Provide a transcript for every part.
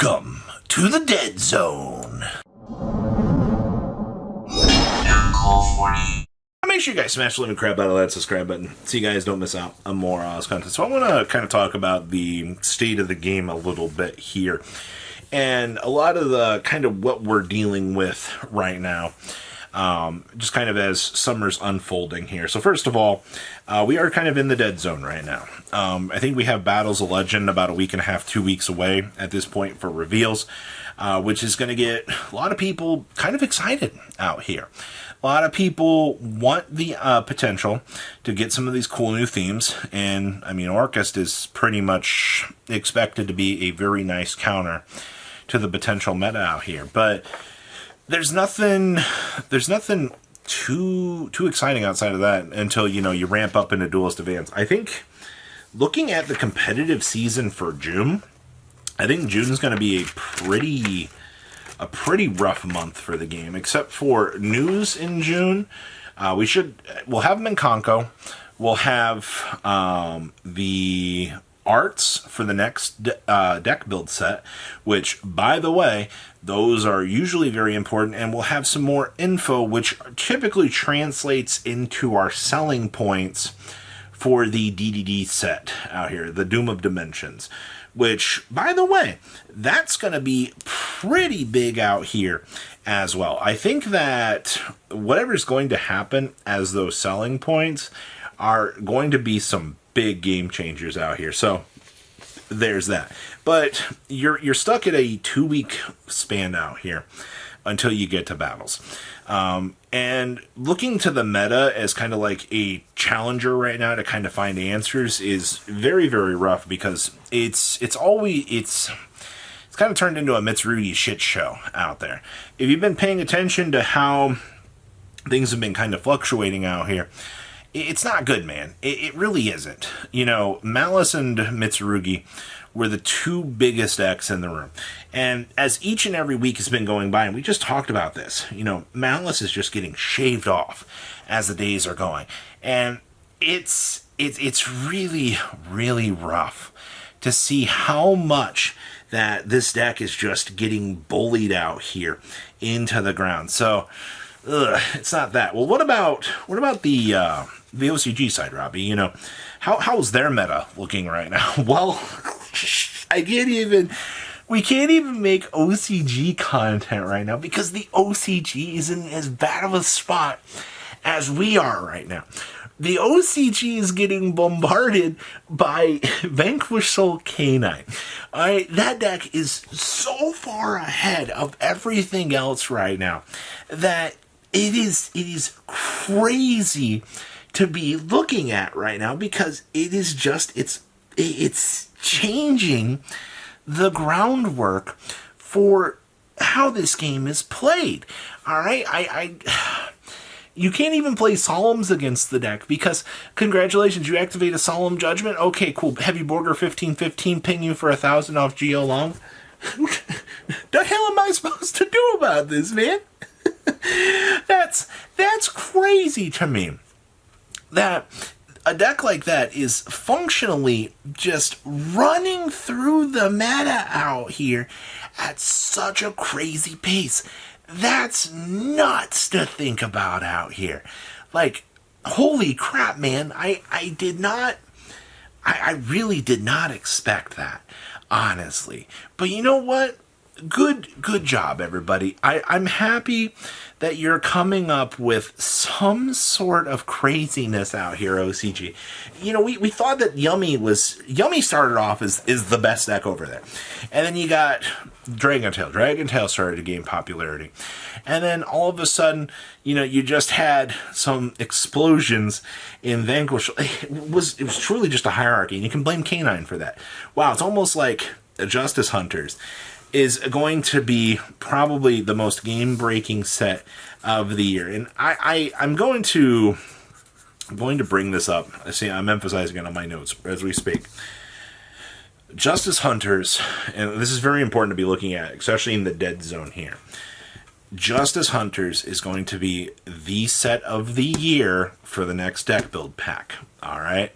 Welcome to the Dead Zone. Make sure you guys smash the living crap out of that subscribe button so you guys don't miss out on more Oz content. So I want to kind of talk about the state of the game a little bit here. And a lot of the kind of what we're dealing with right now. Just kind of as summer's unfolding here. So first of all, we are kind of in the dead zone right now. I think we have Battles of Legend about a week and a half, 2 weeks away at this point for reveals, which is going to get a lot of people kind of excited out here. A lot of people want the potential to get some of these cool new themes, and I mean, Orcust is pretty much expected to be a very nice counter to the potential meta out here, but there's nothing too exciting outside of that until, you know, you ramp up into Duelist Advance. I think looking at the competitive season for June, I think June is going to be a pretty rough month for the game, except for news in June. We'll have Minkonko. We'll have the arts for the next deck build set, which, by the way, those are usually very important, and we'll have some more info, which typically translates into our selling points for the DDD set out here, the Doom of Dimensions, which, by the way, that's going to be pretty big out here as well. I think that whatever's going to happen as those selling points are going to be some big game changers out here. So there's that. But you're stuck at a 2-week span out here until you get to battles. And looking to the meta as kind of like a challenger right now to kind of find answers is very, very rough, because it's kind of turned into a Mitsurugi shit show out there. If you've been paying attention to how things have been kind of fluctuating out here, it's not good, man. It really isn't. You know, Malice and Mitsurugi were the two biggest decks in the room. And as each and every week has been going by, and we just talked about this, you know, Malice is just getting shaved off as the days are going. And it's really, really rough to see how much that this deck is just getting bullied out here into the ground. So, it's not that. Well, what about the OCG side, Robbie? You know, how's their meta looking right now? Well, we can't even make OCG content right now because the OCG is in as bad of a spot as we are right now. The OCG is getting bombarded by Vanquish Soul Canine. Alright, that deck is so far ahead of everything else right now that it is crazy to be looking at right now, because it is just, it's changing the groundwork for how this game is played. Alright, you can't even play Solemns against the deck because, congratulations, you activate a Solemn Judgment. Okay, cool. Heavy Borger 1515 ping you for 1,000 off Geo Long. The hell am I supposed to do about this, man? That's crazy to me. That a deck like that is functionally just running through the meta out here at such a crazy pace. That's nuts to think about out here. Like, holy crap, man. I really did not expect that, honestly. But you know what? Good job, everybody. I'm happy that you're coming up with some sort of craziness out here, OCG. You know, we thought that Yummy started off as the best deck over there. And then you got Dragon Tail. Dragon Tail started to gain popularity. And then all of a sudden, you know, you just had some explosions in Vanquish. It was truly just a hierarchy, and you can blame Canine for that. Wow, it's almost like Justice Hunters is going to be probably the most game-breaking set of the year. And I'm going to bring this up. I see I'm emphasizing it on my notes as we speak. Justice Hunters, and this is very important to be looking at, especially in the dead zone here. Justice Hunters is going to be the set of the year for the next deck build pack. All right.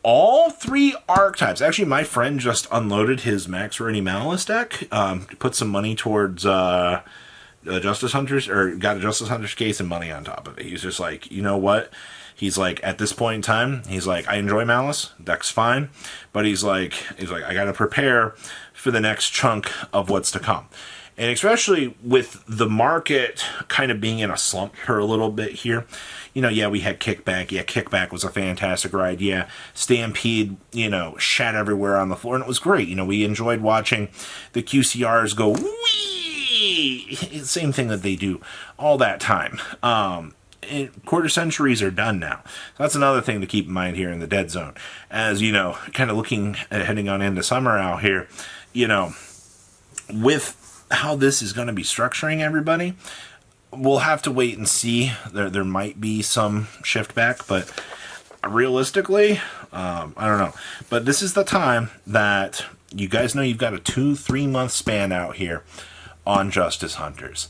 all 3 archetypes. Actually, my friend just unloaded his Max Rarity Malice deck, put some money towards Justice Hunters, or got a Justice Hunters case and money on top of it. He's just like, you know what? He's like, at this point in time, he's like, I enjoy Malice, deck's fine, but he's like, I gotta prepare for the next chunk of what's to come. And especially with the market kind of being in a slump for a little bit here, you know, yeah, we had Kickback. Yeah, Kickback was a fantastic ride. Yeah, Stampede, you know, shat everywhere on the floor, and it was great. You know, we enjoyed watching the QCRs go, wee! Same thing that they do all that time. Quarter centuries are done now. So that's another thing to keep in mind here in the dead zone. As, you know, kind of looking at heading on into summer out here, you know, with how this is going to be structuring everybody, we'll have to wait and see. There might be some shift back, but realistically, I don't know. But this is the time that you guys know you've got a 2-3 month span out here on Justice Hunters.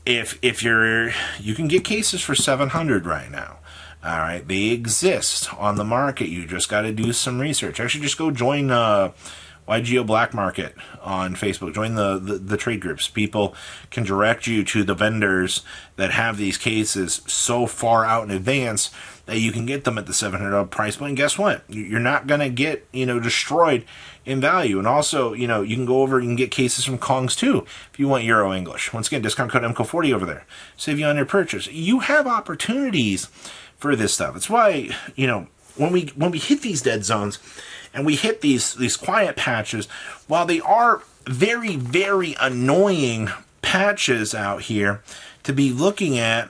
If you can get cases for 700 right now. All right, they exist on the market. You just got to do some research. Actually, just go join YGO Black Market on Facebook. Join the trade groups. People can direct you to the vendors that have these cases so far out in advance that you can get them at the $700 price point. And guess what? You're not going to get, you know, destroyed in value. And also, you know, you can go over and get cases from Kongs too if you want Euro English. Once again, discount code MCO40 over there. Save you on your purchase. You have opportunities for this stuff. It's why, you know, when we hit these dead zones and we hit these quiet patches, while they are very, very annoying patches out here to be looking at,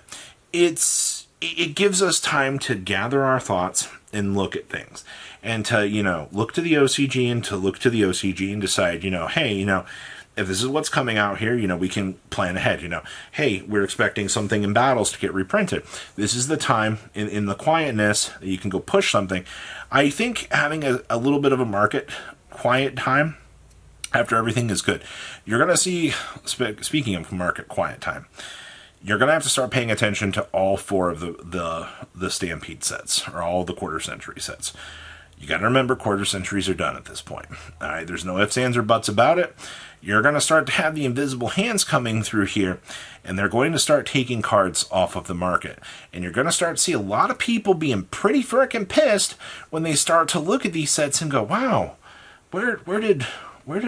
it gives us time to gather our thoughts and look at things, and to, you know, look to the OCG and to look to the OCG and decide, you know, hey, you know, if this is what's coming out here, you know, we can plan ahead. You know, hey, we're expecting something in battles to get reprinted. This is the time in the quietness that you can go push something. I think having a little bit of a market quiet time after everything is good. You're going to see, speaking of market quiet time, you're going to have to start paying attention to all 4 of the Stampede sets, or all the quarter century sets. You got to remember, quarter centuries are done at this point. All right, there's no ifs, ands, or buts about it. You're going to start to have the invisible hands coming through here, and they're going to start taking cards off of the market. And you're going to start to see a lot of people being pretty frickin' pissed when they start to look at these sets and go, wow, where did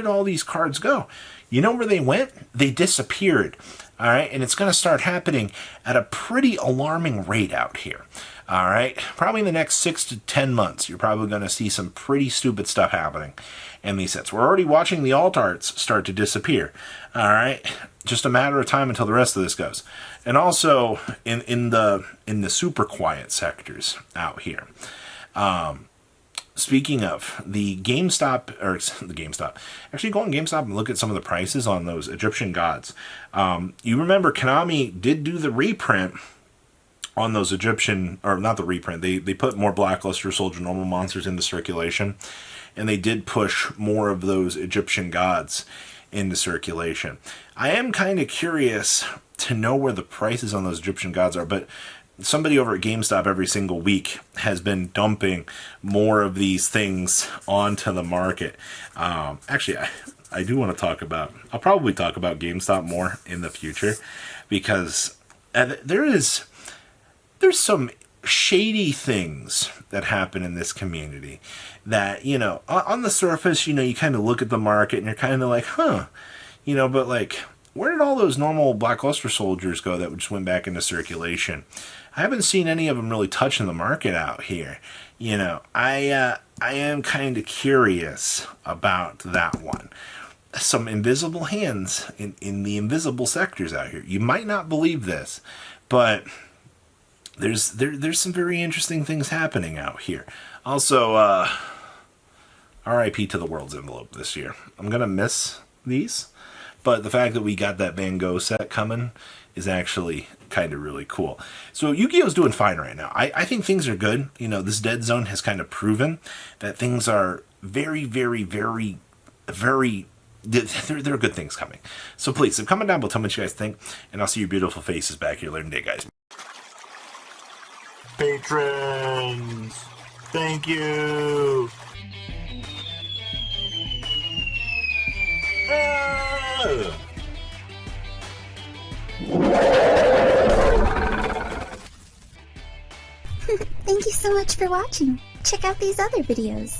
all these cards go? You know where they went? They disappeared. All right, and it's going to start happening at a pretty alarming rate out here. All right, probably in the next 6 to 10 months, you're probably going to see some pretty stupid stuff happening in these sets. We're already watching the alt arts start to disappear. All right, just a matter of time until the rest of this goes. And also in the super quiet sectors out here. Speaking of the GameStop, actually go on GameStop and look at some of the prices on those Egyptian gods. You remember Konami did do the reprint on those Egyptian, or not the reprint, they put more Blackluster Soldier normal monsters into circulation, and they did push more of those Egyptian gods into circulation. I am kind of curious to know where the prices on those Egyptian gods are, but somebody over at GameStop every single week has been dumping more of these things onto the market. Actually, I do want to talk about, I'll probably talk about GameStop more in the future, because there's some shady things that happen in this community that, you know, on the surface, you know, you kind of look at the market and you're kind of like, huh, you know, but like, where did all those normal Blackluster Soldiers go that just went back into circulation? I haven't seen any of them really touching the market out here. You know, I am kind of curious about that one. Some invisible hands in the invisible sectors out here. You might not believe this, but there's some very interesting things happening out here. Also, RIP to the World's Envelope this year. I'm going to miss these, but the fact that we got that Van Gogh set coming is actually kind of really cool. So Yu-Gi-Oh's doing fine right now. I think things are good. You know, this dead zone has kind of proven that things are very, very, very, very, there are good things coming. So please, comment down below, tell me what you guys think, and I'll see your beautiful faces back here later today, guys. Patrons! Thank you. Thank you so much for watching. Check out these other videos.